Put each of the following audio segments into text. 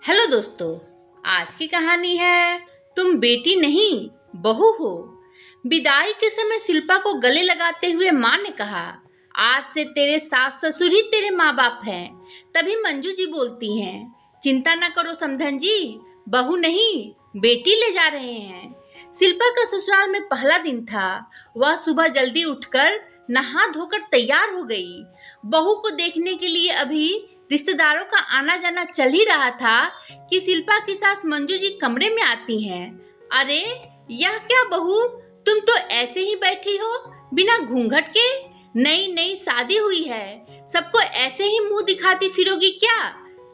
Hello दोस्तों, आज की कहानी है तुम बेटी नहीं बहू हो। विदाई के समय शिल्पा को गले लगाते हुए माँ ने कहा, आज से तेरे सास ससुर ही तेरे माँ बाप हैं। तभी मंजू जी बोलती हैं, चिंता ना करो समधन जी, बहू नहीं बेटी ले जा रहे हैं। शिल्पा का ससुराल में पहला दिन था। वह सुबह जल्दी उठकर नहा धोकर तैयार हो गई। बहू को देखने के लिए अभी रिश्तेदारों का आना जाना चल ही रहा था कि शिल्पा की सास मंजू जी कमरे में आती हैं। अरे यह क्या बहू, तुम तो ऐसे ही बैठी हो बिना घूंघट के? नई नई शादी हुई है, सबको ऐसे ही मुंह दिखाती फिरोगी क्या?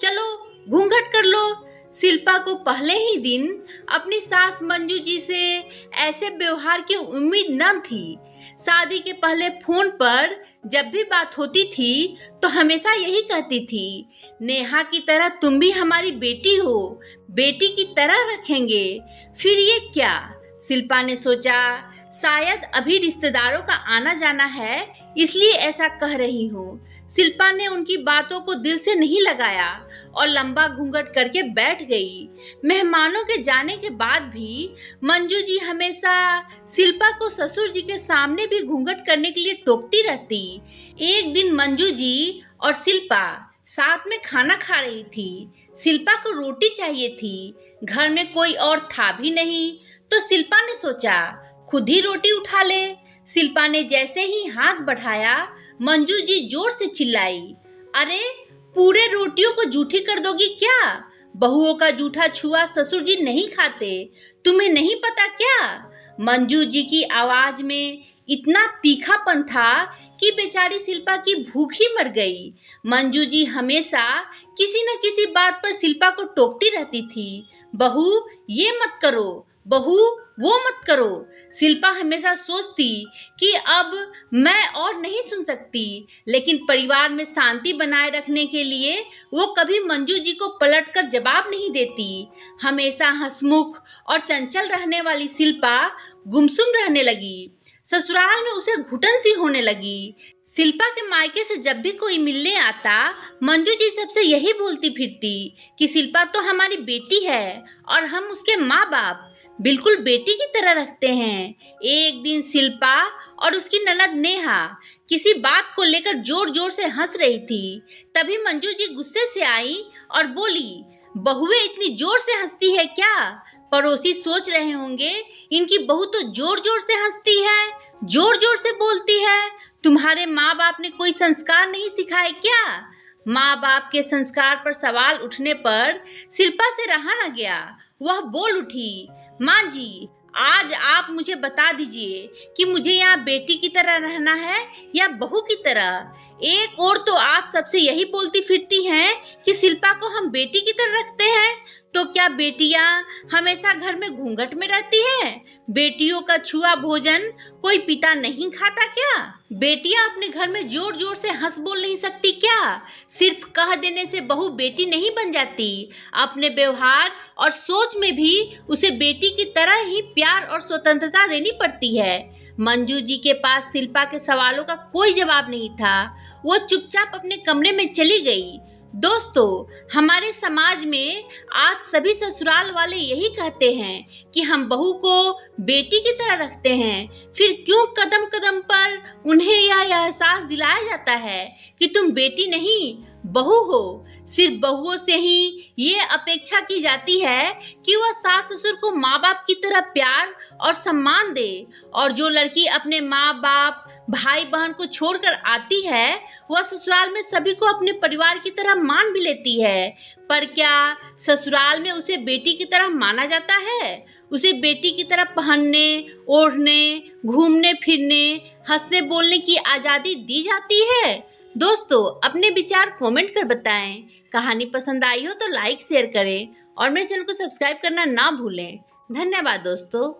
चलो घूंघट कर लो। शिल्पा को पहले ही दिन अपनी सास मंजू जी से ऐसे व्यवहार की उम्मीद न थी। शादी के पहले फोन पर जब भी बात होती थी तो हमेशा यही कहती थी, नेहा की तरह तुम भी हमारी बेटी हो, बेटी की तरह रखेंगे। फिर ये क्या? शिल्पा ने सोचा, शायद अभी रिश्तेदारों का आना जाना है इसलिए ऐसा कह रही हूँ। शिल्पा ने उनकी बातों को दिल से नहीं लगाया और लंबा घूंघट करके बैठ गई। मेहमानों के जाने के बाद भी मंजू जी हमेशा शिल्पा को ससुर जी के सामने भी घूंघट करने के लिए टोकती रहती। एक दिन मंजू जी और शिल्पा साथ में खाना खा रही थी। शिल्पा को रोटी चाहिए थी, घर में कोई और था भी नहीं, तो शिल्पा ने सोचा खुद ही रोटी उठा ले। शिल्पा ने जैसे ही हाथ बढ़ाया, मंजू जी जोर से चिल्लाई, अरे पूरे रोटियों को जूठी कर दोगी क्या? बहुओं का जूठा छुआ ससुर जी नहीं खाते, तुम्हें नहीं पता क्या? मंजू जी की आवाज में इतना तीखापन था कि बेचारी शिल्पा की भूख ही मर गई। मंजू जी हमेशा किसी न किसी बात पर शिल्पा को टोकती रहती थी, बहू ये मत करो, बहू वो मत करो। शिल्पा हमेशा सोचती कि अब मैं और नहीं सुन सकती, लेकिन परिवार में शांति बनाए रखने के लिए वो कभी मंजू जी को पलटकर जवाब नहीं देती। हमेशा हंसमुख और चंचल रहने वाली शिल्पा गुमसुम रहने लगी। ससुराल में उसे घुटन सी होने लगी। शिल्पा के मायके से जब भी कोई मिलने आता, मंजू जी सबसे यही बोलती फिरती कि शिल्पा तो हमारी बेटी है और हम उसके माँ बाप बिल्कुल बेटी की तरह रखते हैं। एक दिन शिल्पा और उसकी ननद नेहा किसी बात को लेकर जोर जोर से हंस रही थी। तभी मंजू जी गुस्से से आई और बोली, बहुएं इतनी जोर से हंसती है क्या? पड़ोसी सोच रहे होंगे इनकी बहू तो जोर जोर से हंसती है, जोर जोर से बोलती है। तुम्हारे माँ बाप ने कोई संस्कार नहीं सिखाए क्या? माँ बाप के संस्कार पर सवाल उठने पर शिल्पा से रहा न गया। वह बोल उठी, माँ जी आज आप मुझे बता दीजिए कि मुझे यहाँ बेटी की तरह रहना है या बहू की तरह? एक और तो आप सबसे यही बोलती फिरती हैं कि शिल्पा को हम बेटी की तरह रखते हैं, तो क्या बेटियां हमेशा घर में घूंघट में रहती हैं? बेटियों का छुआ भोजन कोई पिता नहीं खाता क्या? बेटियां अपने घर में जोर जोर से हंस बोल नहीं सकती क्या? सिर्फ कह देने से बहू बेटी नहीं बन जाती। अपने व्यवहार और सोच में भी उसे बेटी की तरह ही प्यार और स्वतंत्रता देनी पड़ती है। मंजू जी के पास शिल्पा के सवालों का कोई जवाब नहीं था। वो चुपचाप अपने कमरे में चली गई। दोस्तों, हमारे समाज में आज सभी ससुराल वाले यही कहते हैं कि हम बहू को बेटी की तरह रखते हैं। फिर क्यों कदम कदम पर उन्हें यह एहसास दिलाया जाता है कि तुम बेटी नहीं बहू हो? सिर्फ बहुओं से ही ये अपेक्षा की जाती है कि वह सास ससुर को माँ बाप की तरह प्यार और सम्मान दे, और जो लड़की अपने माँ बाप भाई बहन को छोड़कर आती है वह ससुराल में सभी को अपने परिवार की तरह मान भी लेती है। पर क्या ससुराल में उसे बेटी की तरह माना जाता है? उसे बेटी की तरह पहनने, ओढ़ने, घूमने फिरने, हंसने बोलने की आज़ादी दी जाती है? दोस्तों, अपने विचार कमेंट कर बताएं। कहानी पसंद आई हो तो लाइक शेयर करें और मेरे चैनल को सब्सक्राइब करना ना भूलें। धन्यवाद दोस्तों।